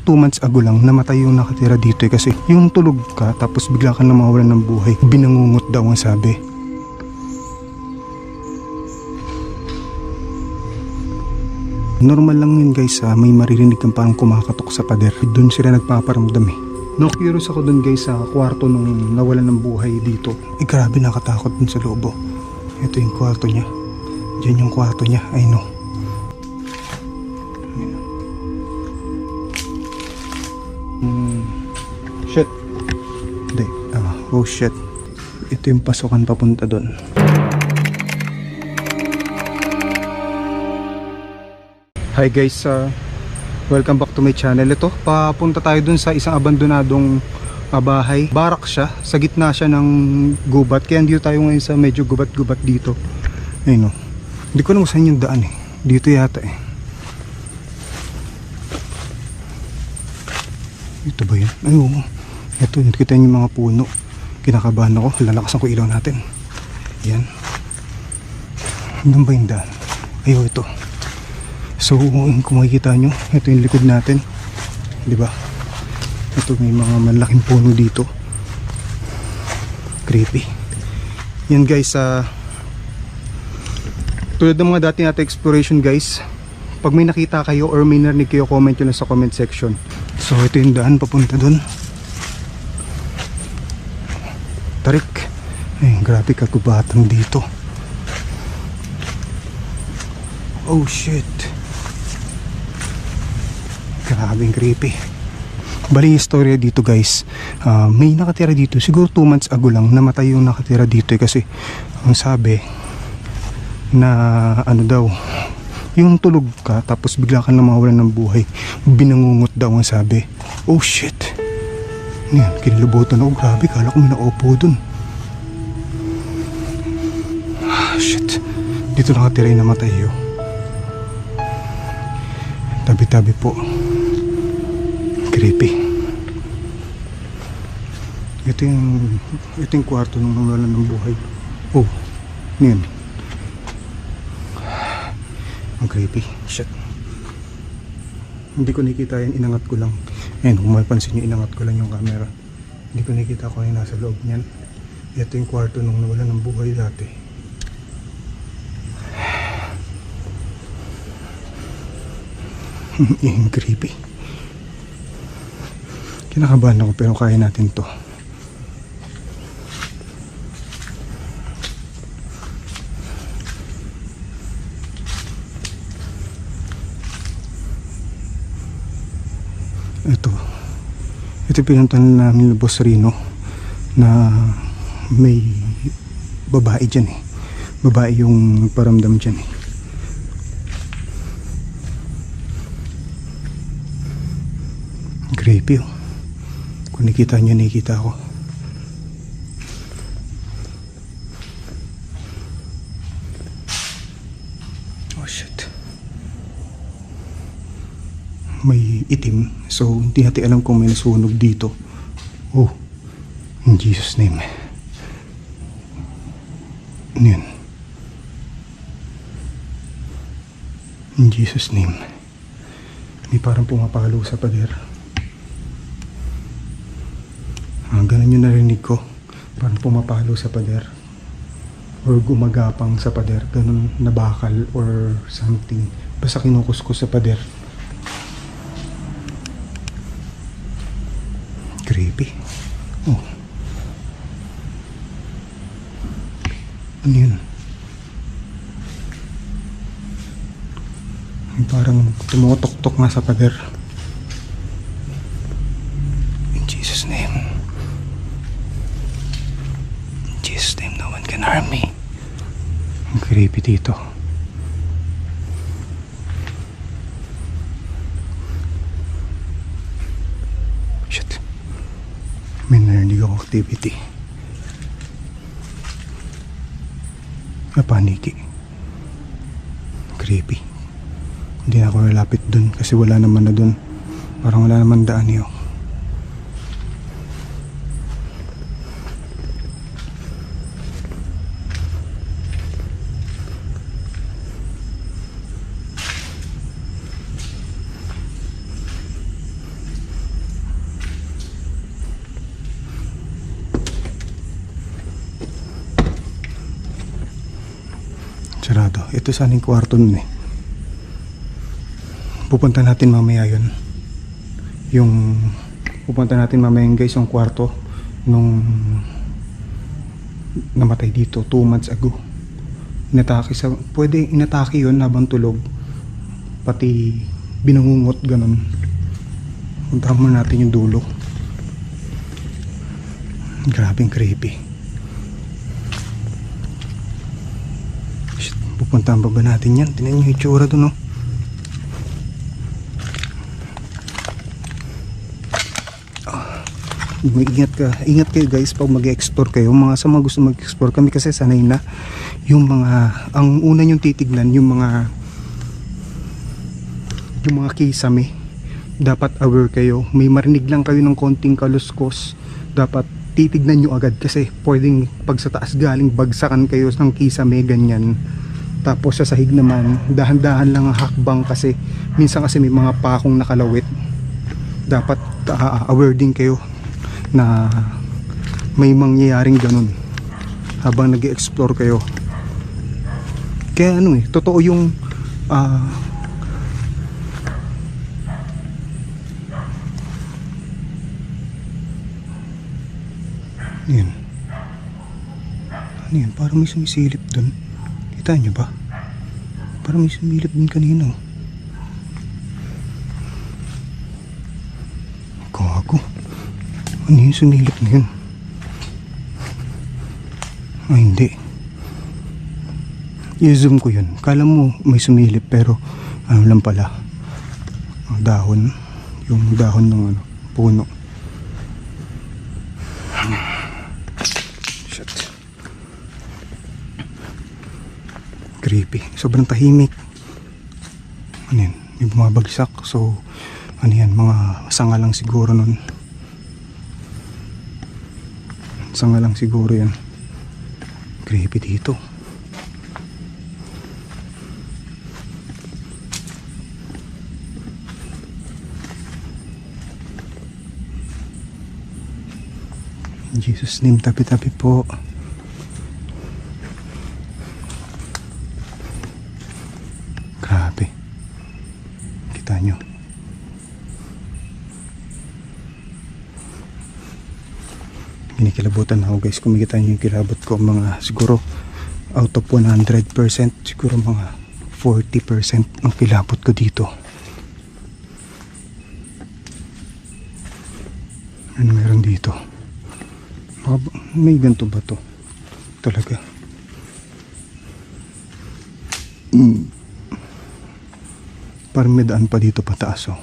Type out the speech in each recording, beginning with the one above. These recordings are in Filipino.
2 months ago lang namatay yung nakatira dito kasi yung tulog ka tapos bigla ka na mawawalan ng buhay. Binangungot daw ang sabi. Normal lang yun guys, may maririnig kang parang kumakatok sa pader. Doon sila nagpaparamdam eh. No, curious ako dun guys sa kwarto nung nawalan ng buhay dito. Grabe nakatakot dun sa loob. Ito yung kwarto niya. Diyan yung kwarto niya. I know. Shit. Hindi. Oh shit. Ito yung pasukan papunta dun. Hi guys, welcome back to my channel. Ito, papunta tayo dun sa isang abandonadong bahay. Barak siya, sa gitna siya ng gubat. Kaya dito tayo ngayon sa medyo gubat-gubat dito. Ayun o. Hindi ko alam kung saan yung daan eh. Dito yata eh. Ito ba yun? Ayun. Ito, kita yung mga puno. Kinakabahan ako, lalakasan ko ilaw natin. Yan. Ano ba yung daan? Ayun, ito. So kung makikita nyo, ito yung likod natin, diba? Ito may mga malaking puno dito. Creepy. Yan guys, tulad ng mga dati natin exploration guys, pag may nakita kayo or may narinig kayo, comment nyo na sa comment section. So ito yung daan papunta dun. Tarik. Ay, grabe kagubatan dito. Oh shit. Grabing creepy. Bali yung istorya dito guys, may nakatira dito siguro 2 months ago lang namatay yung nakatira dito kasi ang sabi na ano daw, yung tulog ka tapos bigla ka na mawawalan ng buhay, binangungot daw ang sabi. Oh shit. Yan, kinilubutan ako. Grabe, kala ko may naupo dun. Shit. Dito nakatira yung namatay yun. Tabi-tabi po. Creepy. Ito yung kwarto nung nawalan ng buhay. Oh, yan. Ang creepy. Shit. Hindi ko nakita yan, inangat ko lang. Ayan, kung mapansin nyo, inangat ko lang yung camera. Hindi ko nakita kung ano nasa loob niyan. Ito yung kwarto nung nawalan ng buhay dati. Yung creepy. Kinakabahan ako pero kaya natin to. Ito pinuntahan namin ng Boss Rino na may babae dyan eh. Babae yung paramdam dyan eh. Creepy oh. Kung nakita nyo, nakita ko. Oh shit. May itim. So hindi natin alam kung may nasunog dito. Oh, in Jesus name. Ano yun? In Jesus name. May parang pumapalo sa pader. Ganun yung narinig ko. Parang pumapalo sa pader or gumagapang sa pader. Ganun na bakal or something. Basta kinukuskus sa pader. Creepy. Oh. Ano yun? Parang tumutok-tok nga sa pader. In Jesus name. In Jesus name, no one can harm me. Ang creepy dito. Shit. May narinig ako activity. Napaniki. Creepy. Hindi na ako nalapit dun kasi wala naman na dun. Parang wala naman daan yun. Ito sana yung kwarto nun eh. Pupunta natin mamaya yun. Pupunta natin mamaya guys yung kwarto nung namatay dito 2 months ago. Pwede inatake yun habang tulog, pati binangungot ganun. Puntahan muna natin yung dulo. Grabing creepy. Shit, pupuntahan pa ba natin yan? Tingnan nyo yung itsura dun, no? Ingat kayo guys pag mag-explore kayo. Sa mga gusto mag-explore, kami kasi sanay na yung ang una yung titignan yung mga kisame. Dapat aware kayo. May marinig lang kayo ng konting kaluskos, dapat titignan nyo agad kasi pwedeng pag sa taas galing bagsakan kayo ng kisame ganyan. Tapos sa sahig naman dahan-dahan lang ang hakbang kasi minsan kasi may mga pakong nakalawit. Dapat aware din kayo na may mangyayaring ganun habang nag-explore kayo. Kaya totoo yung yan. Ano yan? Parang may sumisilip dun. Kita nyo ba? Parang may sumilip din kanina. Gago. Ano yung sumilip na yun? Ay hindi. I-zoom ko yun. Kala mo may sumilip pero ano lang pala, dahon. Yung dahon ng puno. Shit. Creepy. Sobrang tahimik. Ano yan? May bumabagsak. So ano yan? Mga sanga lang siguro nun. Sanga lang siguro yan. Creepy dito. In Jesus' name, tabi-tabi po. Grabe. Kita nyo. Kinikilabutan ako guys. Kung makita nyo yung kilabot ko, mga siguro out of 100%, siguro mga 40% ang kilabot ko dito. Ano meron dito? May ganito ba to? Talaga. Parang may daan pa dito pataas oh.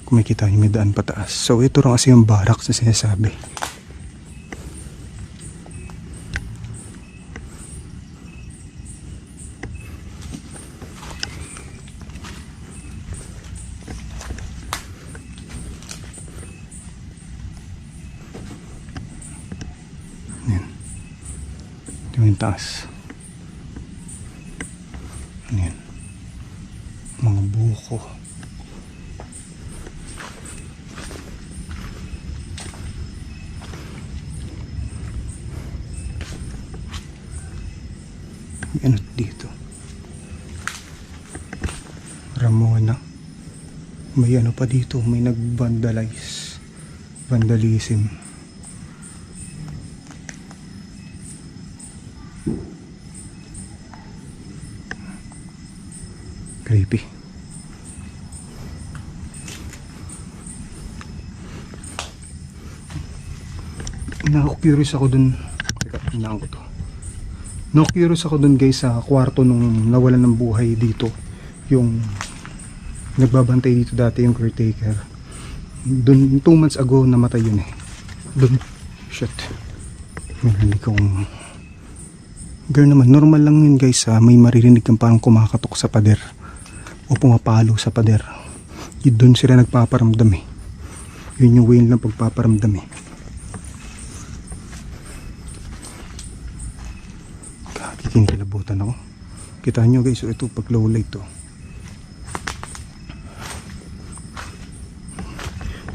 Kung makita nyo may daan pataas. So ito rin kasi yung barracks na sinasabi. Yung taas. Ano yan? Mga buko. May ano dito? Ramona. May ano pa dito? May nag-vandalize. Vandalism. Creepy. Na-curious ako dun. Teka, hinaan ko to. Na-curious ako dun guys sa kwarto nung nawalan ng buhay dito. Yung nagbabantay dito dati yung caretaker. Dun 2 months ago namatay yun eh. Dun, shit. Meron akong girl naman, normal lang yun guys may maririnig kang parang kumakatok sa pader o pumapalo sa pader. Yun dun sila nagpaparamdam eh. Yun yung way ng pagpaparamdam eh. Kinikilabutan ako. Kita nyo guys, ito pag low light to.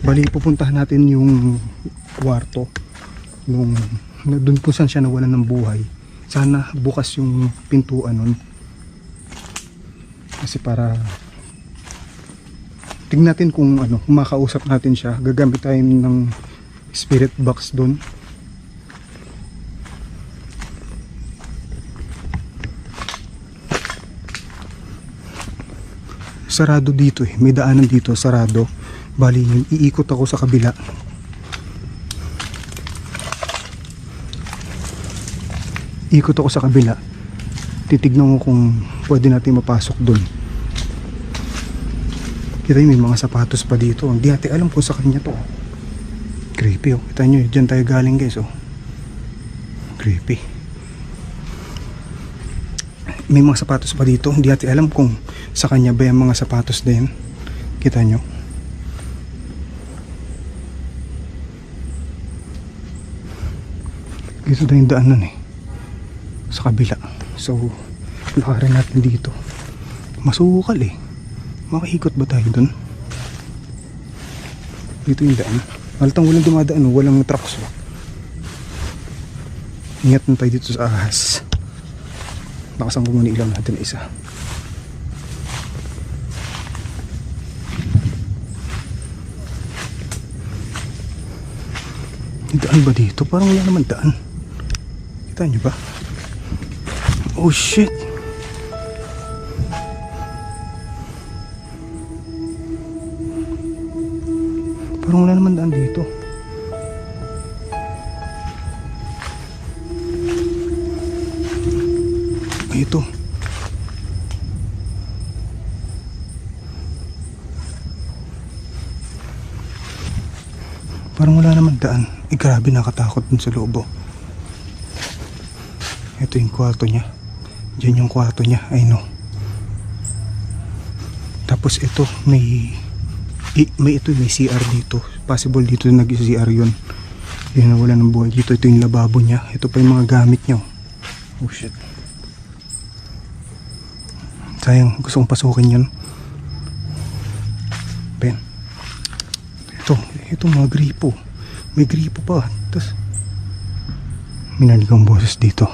Bali pupuntahan natin yung kwarto nung dun po saan siya nawalan ng buhay. Sana bukas yung pintuan nun Kasi para tingnan natin kung ano, kung makausap natin siya. Gagamit tayo ng spirit box doon. Sarado dito eh. May daanan dito, sarado. Bali, iikot ako sa kabila. Ikot ako sa kabila. Titignan ko kung pwede natin mapasok doon. Kita nyo, may mga sapatos pa dito. Hindi natin alam kung sa kanya to. Creepy oh. Kita nyo, dyan tayo galing guys oh. Creepy. May mga sapatos pa dito. Hindi natin alam kung sa kanya ba yung mga sapatos din. Kita nyo. Dito na yung daanan eh. Sa kabila. So, lakarin natin dito. Masukal eh. Makaikot ba tayo dun? Dito yung daan. Halatang walang dumadaan, walang trucks ba? Ingat na tayo dito sa ahas. Nakasang ko muna ilaw natin na isa. Yung daan ba dito? Parang wala naman daan. Kita nyo ba? Oh shit! Parang wala naman daan dito. Ay, ito. Parang wala naman daan. Eh grabe, nakatakot dun sa loob. Ito yung kwarto niya. Diyan yung kwarto niya. I know. Tapos ito, may CR dito. Possible dito nag-CR yun. Yun na wala ng buhay dito. Ito yung lababo niya. Ito pa yung mga gamit niya. Oh shit. Sayang, gusto kong pasukin yun. Pen. Ito mga gripo. May gripo pa. Tapos may narinig ang boses dito.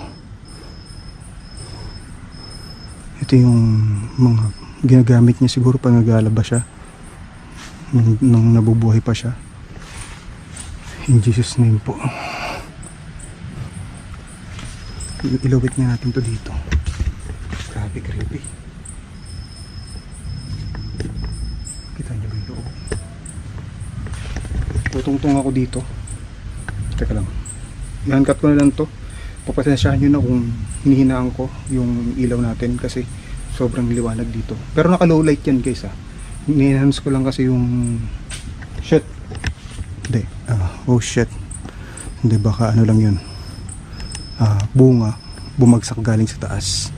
Ito yung mga ginagamit niya siguro pag naglalaba siya. Nung nabubuhay pa siya. In Jesus name po. Ilawit nga natin to dito. Grabe, creepy. Kita niyo ba yung loob? Tutungtong ako dito. Teka lang. I-uncut ko na lang to. Papasensyahan nyo na kung hinihinaan ko yung ilaw natin kasi sobrang liwanag dito. Pero naka low light yan guys ah. Ni-enhance ko lang kasi yung shit. Hindi. Oh shit. Hindi, baka ano lang yun. Bunga. Bumagsak galing sa taas.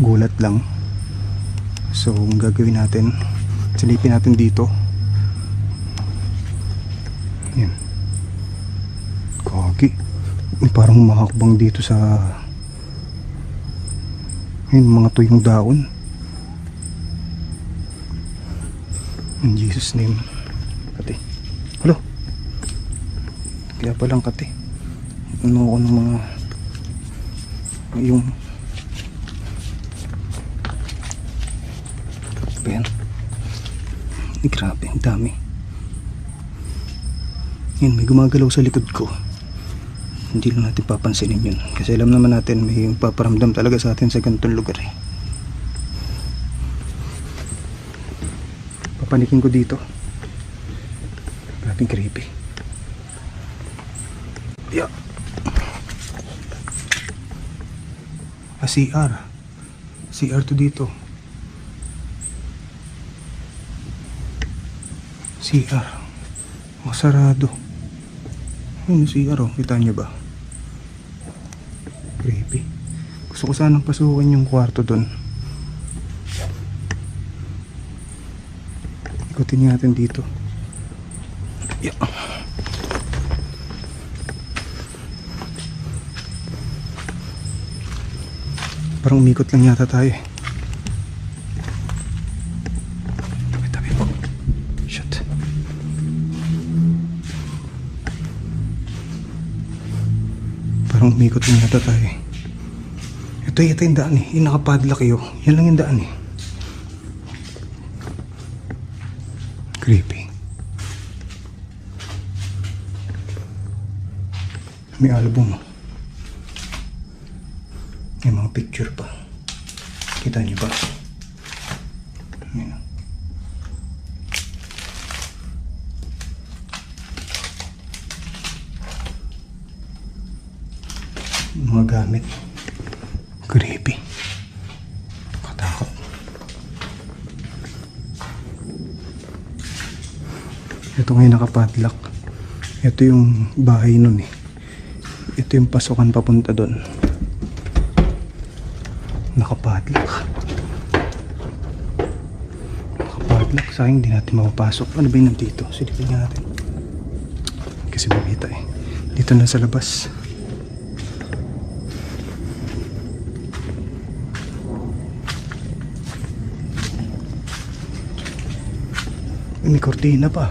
Gulat lang. So, ang gagawin natin, silipin natin dito. Yan. Kagi. Parang humakakbang dito sa yun, mga tuyong daon. In Jesus name. Kati. Hello. Kaya palang kati. Ano ako ng mga yung Ben. Grabe, ang dami. Yun, may gumagalaw sa likod ko. Hindi lang natin papansinin yun kasi alam naman natin may paparamdam talaga sa atin sa ganitong lugar eh. Papanikin ko dito. Grabing creepy. Yeah. CR to dito. CR masarado. Yung CR oh, kita nyo ba? Creepy. Gusto ko sanang pasukin yung kwarto dun. Ikutin natin dito. Yeah. Parang umikot lang yata tayo eh. Tabi po. Shit. Parang umikot lang yata tayo eh. Ito Ito yung daan eh. Yung nakapadlock kayo. Yan lang yung daan eh. Creepy. May album. May mga picture pa. Kita niyo ba? Ayan. Mga gamit. Creepy. Katakot. Ito ngayon nakapadlock. Ito yung bahay nun eh. Ito yung pasukan papunta doon. Nakapadlock. Nakapadlock. Sayang hindi natin mapapasok. Ano ba yun nandito? Silipin natin. Kasi makita eh. Dito na sa labas. May kortina pa.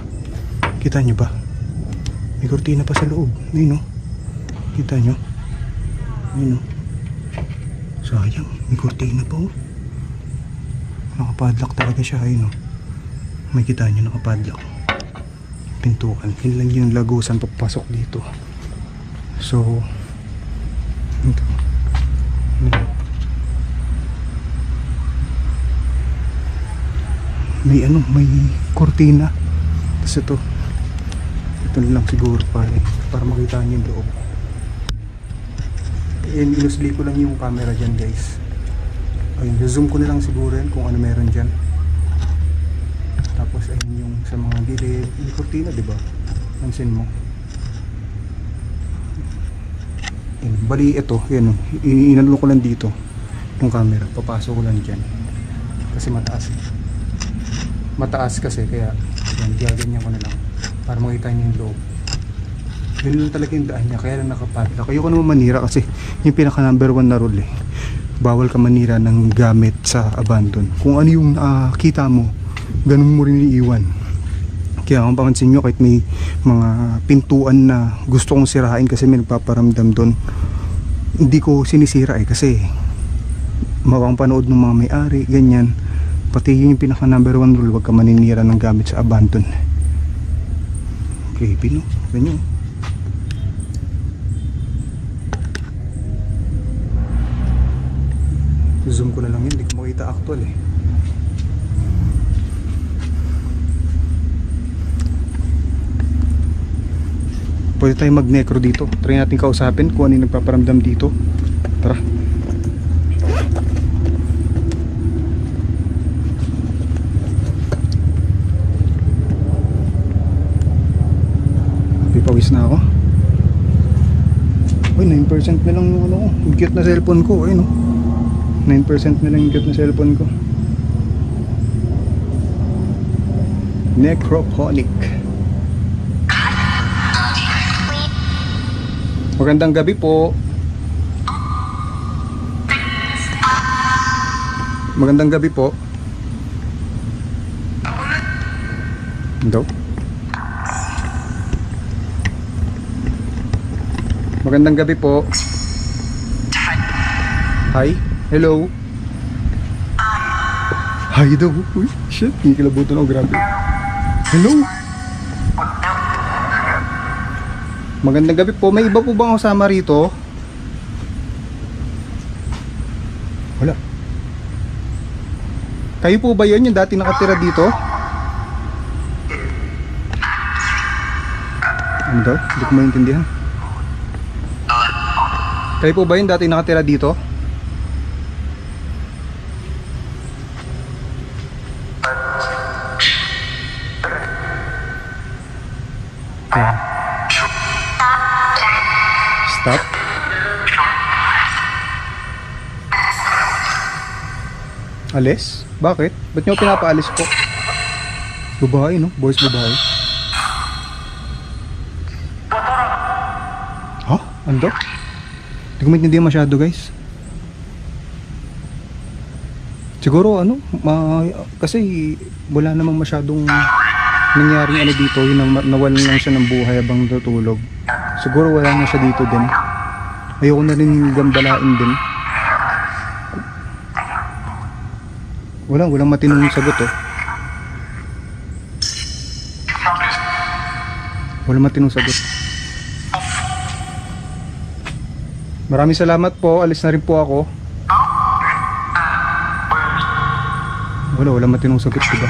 Kita nyo ba? May kortina pa sa loob. Ayun o. Kita nyo? Ayun o. Sayang. May kortina pa o. Nakapadlock talaga siya. Ayun o. May kita nyo nakapadlock. Pintukan. Yun lang yung lagusan papasok dito. So ito. May may kortina. Tapos ito na lang siguro para makita niyo yung loob. Inusli ko lang yung camera dyan guys. Ayun, zoom ko na lang siguro yan kung ano meron dyan. Tapos ayun yung sa mga gilid. May kortina diba? Pansin mo. Ayun, bali ito, yan inano ko lang dito yung camera. Papasok ko lang dyan. Kasi mataas kasi kaya yan, gaganyan ko na lang para makita niyo yung loob. Yun lang talaga yung daan niya, kaya lang nakapadlock. Ayoko naman manira kasi yung pinaka number 1 na rule eh, bawal ka manira ng gamit sa abandon. Kung ano yung kita mo, ganun mo rin iiwan. Kaya kung papansin nyo, kahit may mga pintuan na gusto kong sirain kasi may nagpaparamdam doon, hindi ko sinisira eh kasi mawang panood ng mga may-ari, ganyan. Pati yung pinaka number 1 rule, huwag ka maninira ng gamit sa abandon. Creepy no? Ganyan. Zoom ko na lang yun, hindi ko makita actual eh. Pwede tayo mag-necro dito. Try natin kausapin kung ano yung nagpaparamdam dito. Tara. Pawis na ako. Uy, 9% na lang yung yung cute na cellphone ko. Ayun 9% na lang yung cute na cellphone ko. Necroponic. Magandang gabi po. Magandang gabi po. Ito. Magandang gabi po. Hi. Hello. Hi daw. Uy, shit. Kinikilabutan ako. Grabe. Hello. Magandang gabi po. May iba po bang kasama rito? Wala. Kayo po ba yun? Yung dati nakatira dito? Ano daw? Hindi ko maintindihan. Kayo po ba yung dati nakatira dito? Okay. Stop. Alis? Bakit? Ba't nyo pinapaalis po? Babae no? Boys babae. Ha? Ando? Hindi ko maintindihan masyado guys. Siguro kasi wala namang masyadong nangyaring dito, yung nawalan lang siya ng buhay habang tutulog. Siguro wala na siya dito din. Ayoko na rin gambalain din. Walang matinong sagot oh. Walang matinong sagot. Maraming salamat po. Alis na rin po ako. Walang matinong sagot, diba?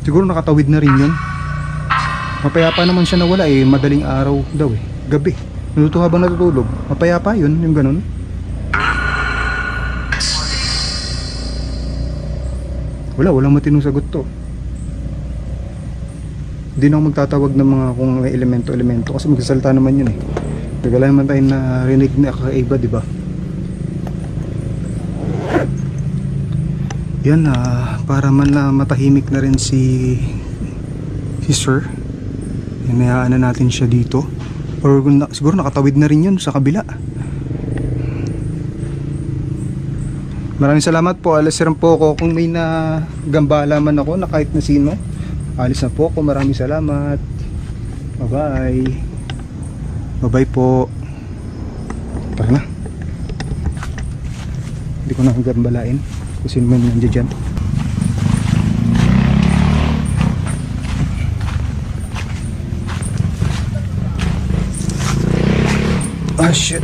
Siguro nakatawid na rin yun. Mapayapa naman siya nawala eh. Madaling araw daw eh. Gabi. Naluto habang natutulog. Mapayapa yun, yung ganun. Walang matinong sagot to. Hindi na ako magtatawag ng mga kung may elemento kasi magsasalita naman yun eh. Tagalan naman tayo na rinig na kakaiba, diba? Yan para man na matahimik na rin si sir. Hinayaan na natin siya dito. Or siguro nakatawid na rin yun sa kabila. Maraming salamat po. Alis rin po ako. Kung may nagambala man ako na kahit na sino, alis na po ako. Maraming salamat. Bye bye. Bye bye po. Tara na. Hindi ko na gambalain kung sino man nandiyan dyan. Ah shit.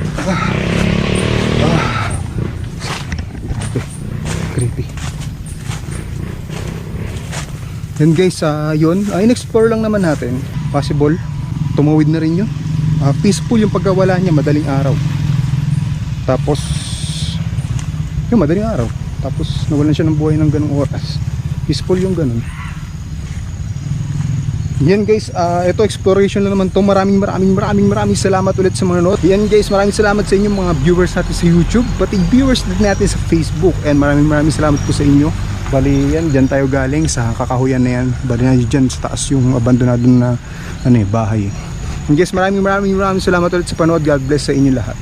Creepy. Yan guys, yun. In-explore lang naman natin. Possible. Tumawid na rin yun. Peaceful yung pagkawala niya, madaling araw. Tapos, yung madaling araw. Tapos, nawalan siya ng buhay ng ganung oras. Peaceful yung ganun. Yan guys, ito exploration na naman to. Maraming salamat ulit sa mga nanood. Yan guys, maraming salamat sa inyo mga viewers natin sa YouTube, pati viewers din natin sa Facebook. And maraming salamat po sa inyo. Bali yan, dyan tayo galing sa kakahuyan na yan. Bali na dyan sa taas yung abandonado na bahay. And guys, maraming salamat ulit sa panood. God bless sa inyo lahat.